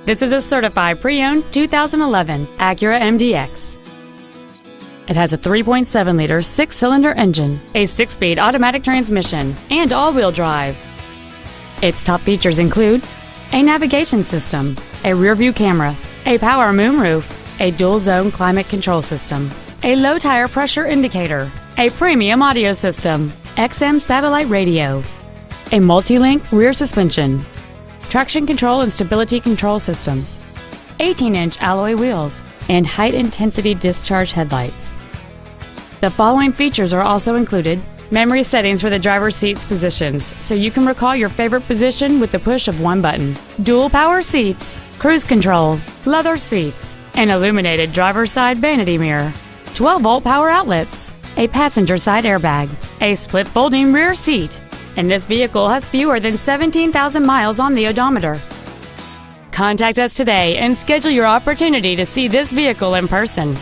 This is a certified pre-owned 2011 Acura MDX. It has a 3.7-liter six-cylinder engine, a 6-speed automatic transmission, and all-wheel drive. Its top features include a navigation system, a rear-view camera, a power moonroof, a dual-zone climate control system, a low-tire pressure indicator, a premium audio system, XM satellite radio, a multi-link rear suspension, traction control and stability control systems, 18-inch alloy wheels, and high-intensity discharge headlights. The following features are also included: memory settings for the driver's seat's positions, so you can recall your favorite position with the push of one button, dual power seats, cruise control, leather seats, an illuminated driver's side vanity mirror, 12-volt power outlets, a passenger side airbag, a split folding rear seat, and this vehicle has fewer than 17,000 miles on the odometer. Contact us today and schedule your opportunity to see this vehicle in person.